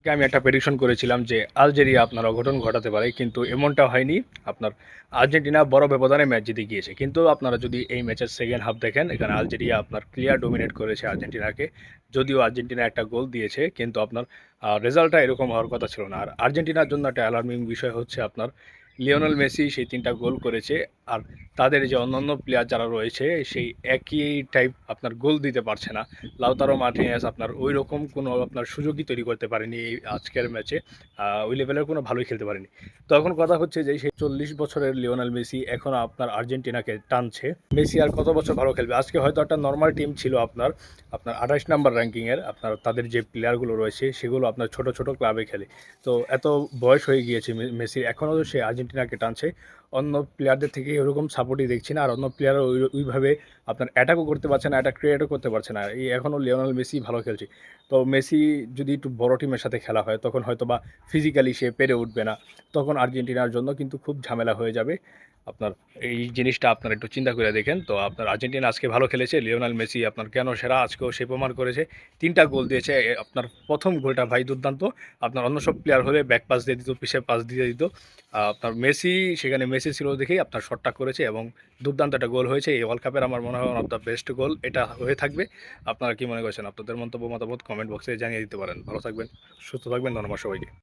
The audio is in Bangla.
আমি একটা প্রেডিকশন করেছিলাম যে আলজেরিয়া আপনার অঘটন ঘটাতে পারে, কিন্তু এমনটা হয়নি। আপনার আর্জেন্টিনা বড় ব্যবধানে ম্যাচ জিতে গিয়েছে, কিন্তু আপনারা যদি এই ম্যাচের সেকেন্ড হাফ দেখেন, এখানে আলজেরিয়া আপনার ক্লিয়ার ডোমিনেট করেছে আর্জেন্টিনাকে। যদিও আর্জেন্টিনা একটা গোল দিয়েছে, কিন্তু আপনার রেজাল্টটা এরকম হওয়ার কথা ছিল না। আর আর্জেন্টিনার জন্য একটা অ্যালার্মিং বিষয় হচ্ছে আপনার লিওনেল মেসি সেই 3টা গোল করেছে, আর তাদের যে অন্যান্য প্লেয়ার যারা রয়েছে সেই একই টাইপ আপনার গোল দিতে পারছে না। লাউতারো মার্টিনেজ আপনার ওই রকম কোনো আপনার সুযোগই তৈরি করতে পারেনি এই আজকের ম্যাচে। ওই লেভেলের কোনো ভালোই খেলতে পারেনি। তো এখন কথা হচ্ছে যে সেই 40 বছরের লিওনেল মেসি এখন আপনার আর্জেন্টিনাকে টানছে। মেসি আর কত বছর ভালো খেলবে? আজকে হয়তো একটা নর্মাল টিম ছিল আপনার আপনার 28 নাম্বার র্যাঙ্কিংয়ের, আপনার তাদের যে প্লেয়ারগুলো রয়েছে সেগুলো আপনার ছোট ছোট ক্লাবে খেলে। তো এত বয়স হয়ে গিয়েছে মেসির, এখনও সে আর্জেন্টিনাকে টানছে। অন্য প্লেয়ারদের থেকে এরকম সাপোর্টই দেখছি না, আর অন্য প্লেয়ারও ওইভাবে আপনার অ্যাটাকও করতে পারছে না, অ্যাটাক ক্রিয়েটও করতে পারছে না। এই এখনও লিওনেল মেসি ভালো খেলছে। তো মেসি যদি একটু বড় টিমের সাথে খেলা হয়, তখন হয়তো বা ফিজিক্যালি সে পেরে উঠবে না। তখন আর্জেন্টিনার জন্য কিন্তু খুব ঝামেলা হয়ে যাবে। আপনার এই জিনিসটা আপনার একটু চিন্তা করে দেখেন। তো আপনার আর্জেন্টিনা আজকে ভালো খেলেছে, লিওনেল মেসি আপনার কেন সেরা আজকেও সে প্রমাণ করেছে। 3টা গোল দিয়েছে। আপনার প্রথম গোলটা ভাই দুর্দান্ত। আপনার অন্য সব প্লেয়ার হলে ব্যাক পাস দিয়ে দিত, পিছে পাস দিয়ে দিত। আপনার মেসি, সেখানে মেসি ছিল দেখেই আপনার শটটা করেছে এবং দুর্দান্ত একটা গোল হয়েছে। এই ওয়ার্ল্ড কাপের আমার মনে হয় ওয়ান অফ দ্য বেস্ট গোল এটা হয়ে থাকবে। আপনারা কি মনে করছেন? আপনাদের মন্তব্য মতামত কমেন্ট বক্সে জানিয়ে দিতে পারেন। ভালো থাকবেন, সুস্থ থাকবেন, ধন্যবাদ সবাইকে।